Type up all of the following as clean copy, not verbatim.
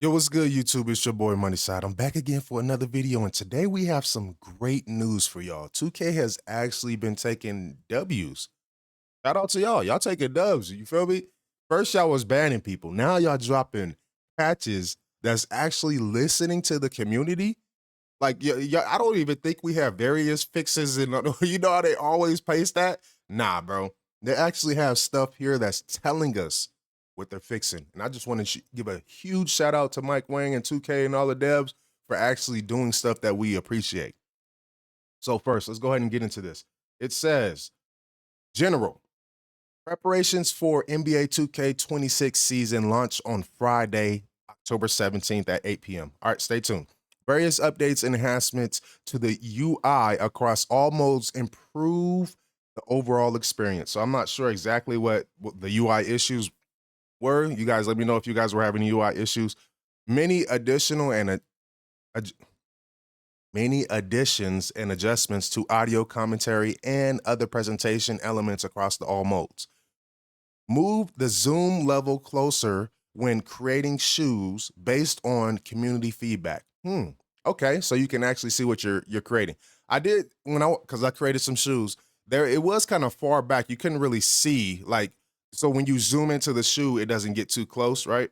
Yo, what's good, YouTube? It's your boy Money Side. I'm back again for another video, and today we have some great news for y'all. 2K has actually been taking W's. Shout out to y'all. Y'all taking dubs. You feel me? First, y'all was banning people. Now y'all dropping patches that's actually listening to the community. Like, yeah, I don't even think we have various fixes, and you know how they always paste that. Nah, bro. They actually have stuff here that's telling us what they're fixing. And I just want to give a huge shout out to Mike Wang and 2K and all the devs for actually doing stuff that we appreciate. So first, let's go ahead and get into this. It says, General, preparations for NBA 2K26 season launch on Friday, October 17th at 8 p.m. All right, stay tuned. Various updates and enhancements to the UI across all modes improve the overall experience. So I'm not sure exactly what the UI issues were. You guys let me know if you guys were having UI issues. Many additional and many additions and adjustments to audio commentary and other presentation elements across all modes. Move the zoom level closer when creating shoes based on community feedback. Okay, so you can actually see what you're creating. I did because I created some shoes. There, it was kind of far back. You couldn't really see, like, so when you zoom into the shoe, it doesn't get too close, right?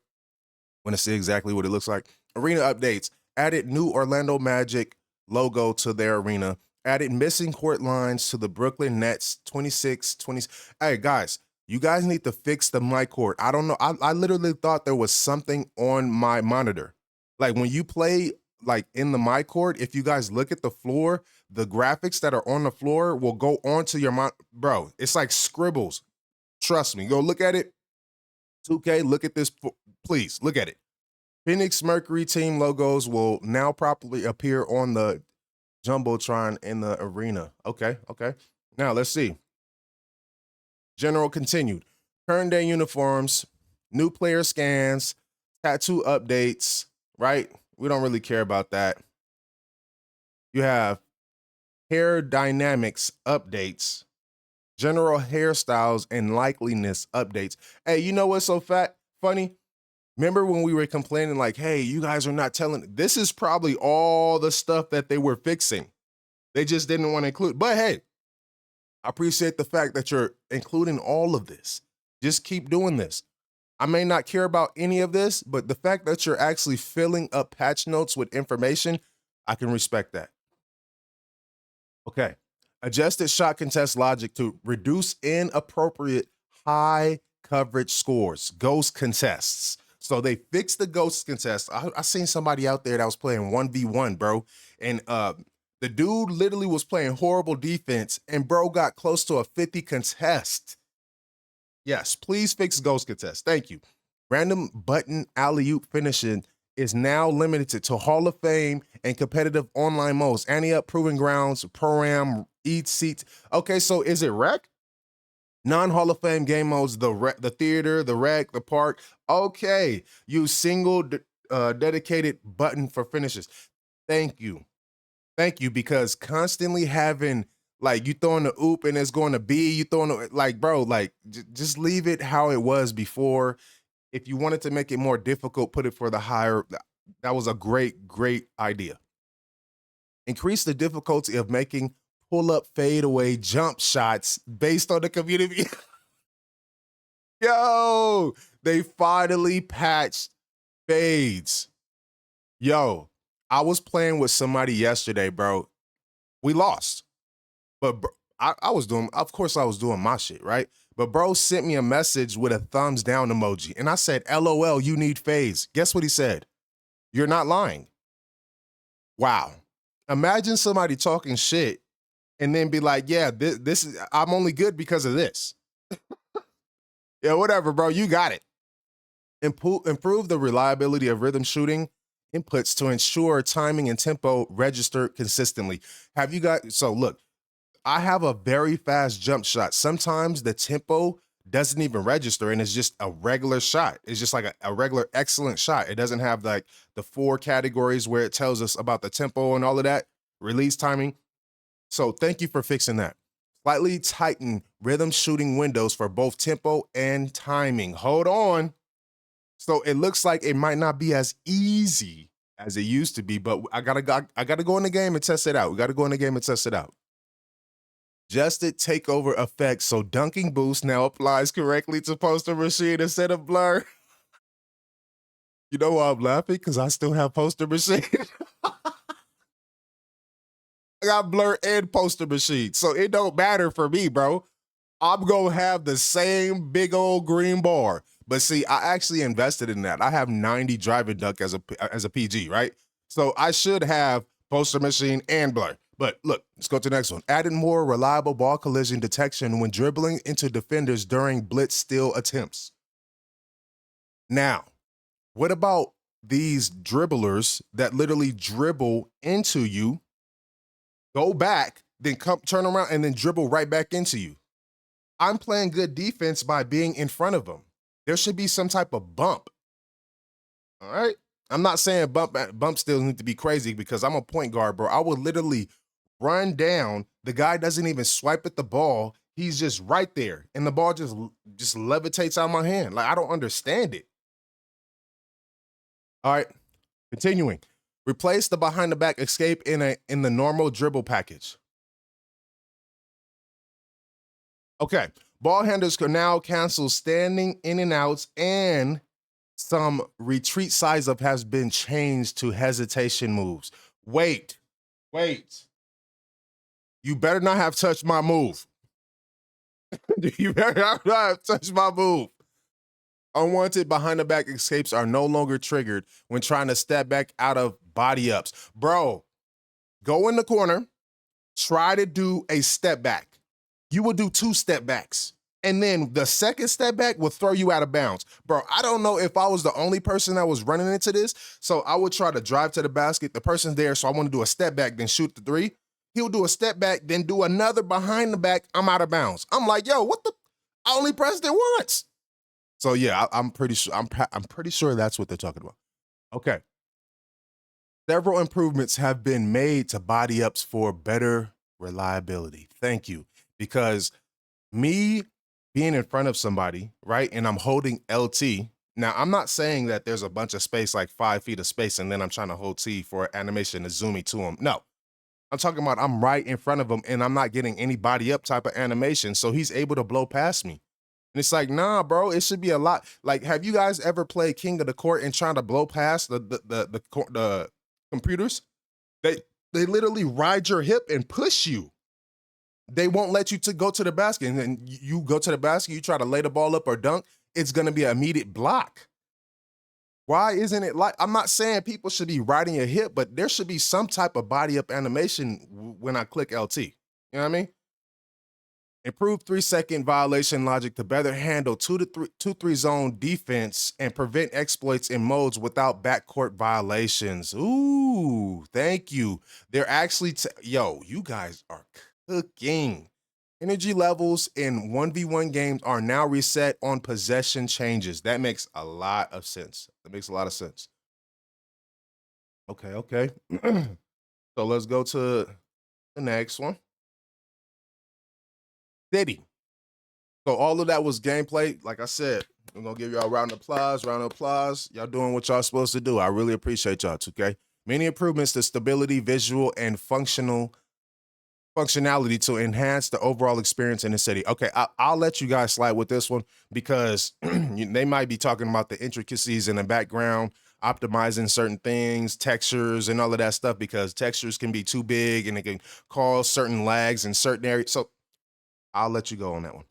Want to see exactly what it looks like. Arena updates. Added new Orlando Magic logo to their arena. Added missing court lines to the Brooklyn Nets 26-20. Hey, guys, you guys need to fix the mic court. I don't know. I literally thought there was something on my monitor. Like when you play like in the mic court, if you guys look at the floor, the graphics that are on the floor will go onto your bro. It's like scribbles. Trust me. Go look at it. 2K, look at this. Please look at it. Phoenix Mercury team logos will now properly appear on the Jumbotron in the arena. Okay. Now let's see. General continued. Current day uniforms, new player scans, tattoo updates, right? We don't really care about that. You have hair dynamics updates, general hairstyles and likeliness updates. Hey, you know what's so funny? Remember when we were complaining like, hey, you guys are not telling, this is probably all the stuff that they were fixing. They just didn't want to include, but hey, I appreciate the fact that you're including all of this. Just keep doing this. I may not care about any of this, but the fact that you're actually filling up patch notes with information, I can respect that. Okay. Adjusted shot contest logic to reduce inappropriate high coverage scores, ghost contests. So they fixed the ghost contest. I seen somebody out there that was playing 1v1, bro. And the dude literally was playing horrible defense, and bro got close to a 50 contest. Yes, please fix ghost contest. Thank you. Random button alley-oop finishing is now limited to Hall of Fame and competitive online modes. Ante-up, Proving Grounds, Pro-Am, Eat Seats. Okay, so is it rec? Non-Hall of Fame game modes, the theater, the rec, the park. Okay, use single dedicated button for finishes. Thank you. Thank you, because constantly having, like, you throwing the oop and it's going to B, you throwing the, like, bro, like, just leave it how it was before. If you wanted to make it more difficult, put it for the higher. That was a great idea. Increase the difficulty of making pull-up fadeaway jump shots based on the community. Yo, they finally patched fades. Yo, I was playing with somebody yesterday, bro. We lost. But bro, I was doing, of course I was doing my shit, right? But bro sent me a message with a thumbs down emoji. And I said, LOL, you need fades. Guess what he said? You're not lying. Wow. Imagine somebody talking shit and then be like, yeah, this is, I'm only good because of this. Yeah, whatever, bro. You got it. Improve the reliability of rhythm shooting inputs to ensure timing and tempo register consistently. Have you got, so look, I have a very fast jump shot. Sometimes the tempo doesn't even register and it's just a regular shot. It's just like a regular excellent shot. It doesn't have like the 4 categories where it tells us about the tempo and all of that, release timing. So thank you for fixing that. Slightly tighten rhythm shooting windows for both tempo and timing. Hold on. So it looks like it might not be as easy as it used to be, but I gotta go in the game and test it out. We gotta go in the game and test it out. Adjusted takeover effect, so dunking boost now applies correctly to poster machine instead of blur. You know why I'm laughing? Because I still have poster machine. I got blur and poster machine, so it don't matter for me, bro. I'm gonna have the same big old green bar. But see, I actually invested in that. I have 90 driving duck as a PG, right? So I should have poster machine and blur. But look, let's go to the next one. Added more reliable ball collision detection when dribbling into defenders during blitz steal attempts. Now, what about these dribblers that literally dribble into you, go back, then come turn around and then dribble right back into you? I'm playing good defense by being in front of them. There should be some type of bump. All right. I'm not saying bump still need to be crazy because I'm a point guard, bro. I would literally run down. The guy doesn't even swipe at the ball. He's just right there. And the ball just levitates out of my hand. Like, I don't understand it. All right. Continuing. Replace the behind the back escape in the normal dribble package. Okay. Ball handlers can now cancel standing in and outs, and some retreat size up has been changed to hesitation moves. Wait. You better not have touched my move. You better not have touched my move. Unwanted behind the back escapes are no longer triggered when trying to step back out of body ups. Bro, go in the corner, try to do a step back. You will do 2 step backs. And then the second step back will throw you out of bounds. Bro, I don't know if I was the only person that was running into this. So I would try to drive to the basket. The person's there, so I want to do a step back, then shoot the 3. He'll do a step back, then do another behind the back. I'm out of bounds. I'm like, yo, what the? I only pressed it once. So yeah, I'm pretty sure. I'm pretty sure that's what they're talking about. Okay. Several improvements have been made to body ups for better reliability. Thank you. Because me being in front of somebody, right, and I'm holding LT. Now, I'm not saying that there's a bunch of space, like 5 feet of space, and then I'm trying to hold T for animation to zoom me to him. No, I'm talking about I'm right in front of him, and I'm not getting any body up type of animation, so he's able to blow past me. And it's like, nah, bro, it should be a lot. Like, have you guys ever played King of the Court and trying to blow past the computers? They literally ride your hip and push you. They won't let you to go to the basket. And then you go to the basket, you try to lay the ball up or dunk, it's going to be an immediate block. Why isn't it like, I'm not saying people should be riding your hip, but there should be some type of body up animation when I click LT. You know what I mean? Improved 3-second violation logic to better handle 2-3 zone defense and prevent exploits in modes without backcourt violations. Ooh, thank you. They're actually, yo, you guys are cooking. Energy levels in 1v1 games are now reset on possession changes. That makes a lot of sense. Okay. So let's go to the next one. City. So all of that was gameplay. Like I said, I'm going to give y'all a round of applause. Y'all doing what y'all supposed to do. I really appreciate y'all, 2K. Many improvements to stability, visual, and functionality to enhance the overall experience in the city. Okay, I'll let you guys slide with this one because they might be talking about the intricacies in the background, optimizing certain things, textures, and all of that stuff, because textures can be too big and it can cause certain lags in certain areas. So I'll let you go on that one.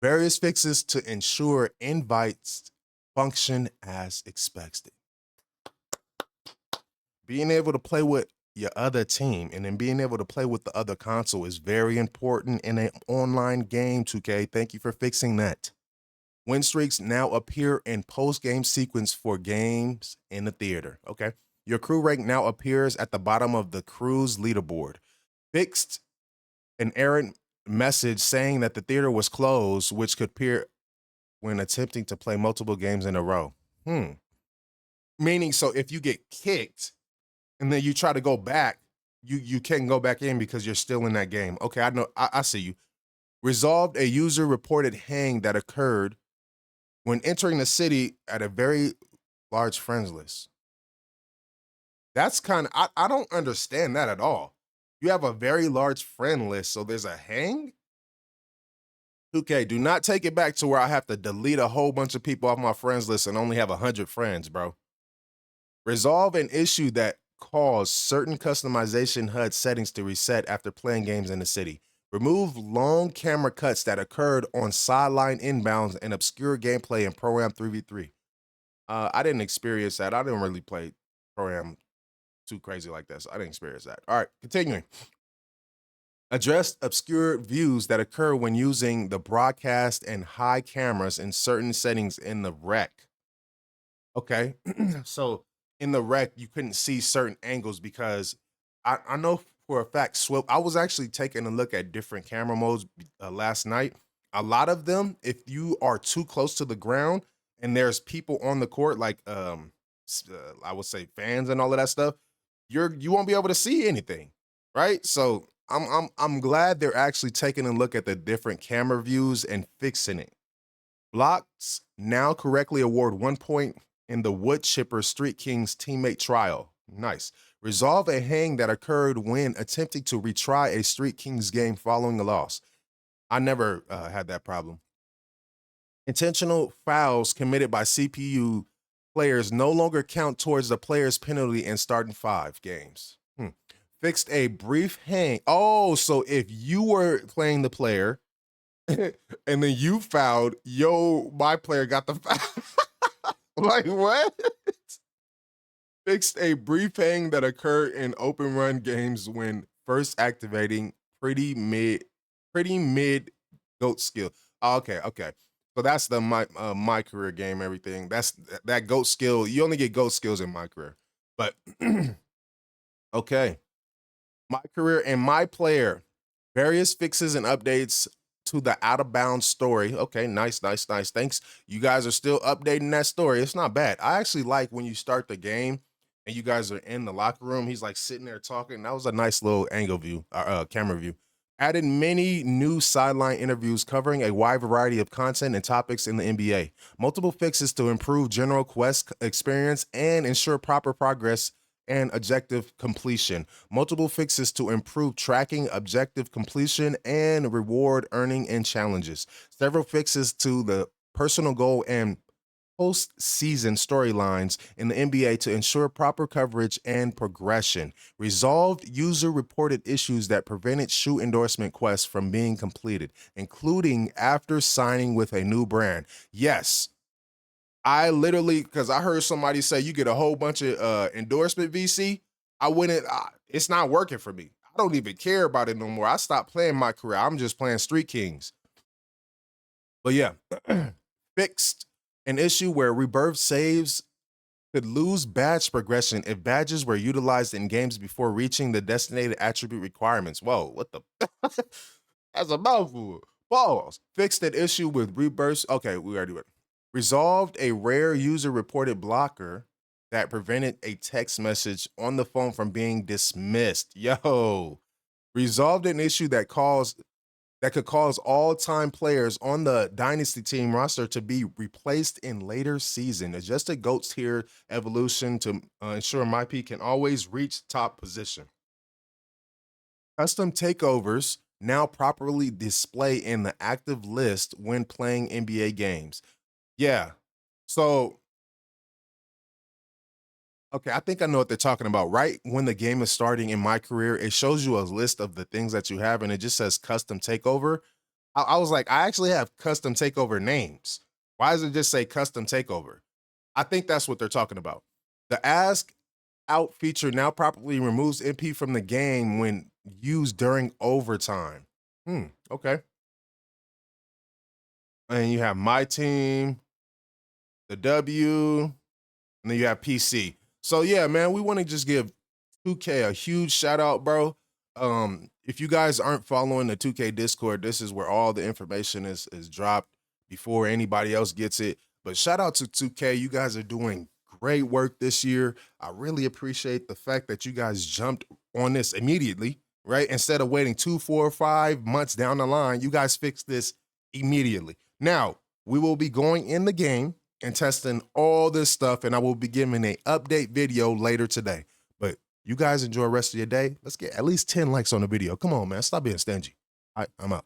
Various fixes to ensure invites function as expected. Being able to play with your other team and then being able to play with the other console is very important in an online game, 2K. Thank you for fixing that. Win streaks now appear in post-game sequence for games in the theater. Okay. Your crew rank now appears at the bottom of the crew's leaderboard. Fixed an errant message saying that the theater was closed, which could appear when attempting to play multiple games in a row. Meaning, so if you get kicked and then you try to go back, you can't go back in because you're still in that game. Okay, I know, I see you. Resolved a user-reported hang that occurred when entering the city at a very Large friends list. That's kind of I don't understand that at all. You have a very large friend list, so there's a hang? 2K, do not take it back to where I have to delete a whole bunch of people off my friends list and only have 100 friends, bro. Resolve an issue that caused certain customization HUD settings to reset after playing games in the city. Remove long camera cuts that occurred on sideline inbounds and obscure gameplay in Pro-Am 3v3. I didn't experience that. I didn't really play Pro-Am too crazy like that, so I didn't experience that. All right, continuing. Address obscure views that occur when using the broadcast and high cameras in certain settings in the rec. Okay. So in the rec, you couldn't see certain angles because I know for a fact, I was actually taking a look at different camera modes last night. A lot of them, if you are too close to the ground and there's people on the court, like I would say fans and all of that stuff, you won't be able to see anything, right? So I'm glad they're actually taking a look at the different camera views and fixing it. Blocks now correctly award 1 point in the Wood Chipper Street Kings teammate trial. Nice. Resolve a hang that occurred when attempting to retry a Street Kings game following a loss. I never had that problem. Intentional fouls committed by CPU players no longer count towards the player's penalty in starting 5 games. Fixed a brief hang. Oh, so if you were playing the player and then you fouled, my player got the foul. Like what? Fixed a brief hang that occurred in open run games when first activating pretty mid goat skill. Oh, okay. So that's the my career game. Everything that's that goat skill. You only get goat skills in my career, but okay. My career and my player. Various fixes and updates to the out of bounds story. Okay, nice. Thanks. You guys are still updating that story. It's not bad. I actually like when you start the game and you guys are in the locker room. He's like sitting there talking. That was a nice little angle view, camera view. Added many new sideline interviews covering a wide variety of content and topics in the NBA. Multiple fixes to improve general quest experience and ensure proper progress and objective completion. Multiple fixes to improve tracking, objective completion, and reward earning and challenges. Several fixes to the personal goal and postseason storylines in the NBA to ensure proper coverage and progression. Resolved user-reported issues that prevented shoe endorsement quests from being completed, including after signing with a new brand. Yes, I literally, because I heard somebody say you get a whole bunch of endorsement VC. It's not working for me. I don't even care about it no more. I stopped playing my career. I'm just playing Street Kings. But yeah, fixed an issue where rebirth saves could lose badge progression if badges were utilized in games before reaching the designated attribute requirements. Whoa, what the? That's a mouthful. Pause. Fixed an issue with rebirths. Okay, we already went. Resolved a rare user-reported blocker that prevented a text message on the phone from being dismissed. Yo, resolved an issue that could cause all-time players on the Dynasty team roster to be replaced in later season. Adjusted GOAT tier evolution to ensure MyP can always reach top position. Custom takeovers now properly display in the active list when playing NBA games. Yeah. So, okay, I think I know what they're talking about. Right when the game is starting in my career, it shows you a list of the things that you have and it just says custom takeover. I was like, I actually have custom takeover names. Why does it just say custom takeover? I think that's what they're talking about. The ask out feature now properly removes MP from the game when used during overtime. Okay. And you have my team, the W, and then you have PC. So yeah, man, we want to just give 2K a huge shout out, bro. If you guys aren't following the 2K Discord, this is where all the information is dropped before anybody else gets it. But shout out to 2K. You guys are doing great work this year. I really appreciate the fact that you guys jumped on this immediately, right? Instead of waiting 2, 4, 5 months down the line, you guys fixed this immediately. Now, we will be going in the game and testing all this stuff, and I will be giving an update video later today. But you guys enjoy the rest of your day. Let's get at least 10 likes on the video. Come on, man. Stop being stingy. All right, I'm out.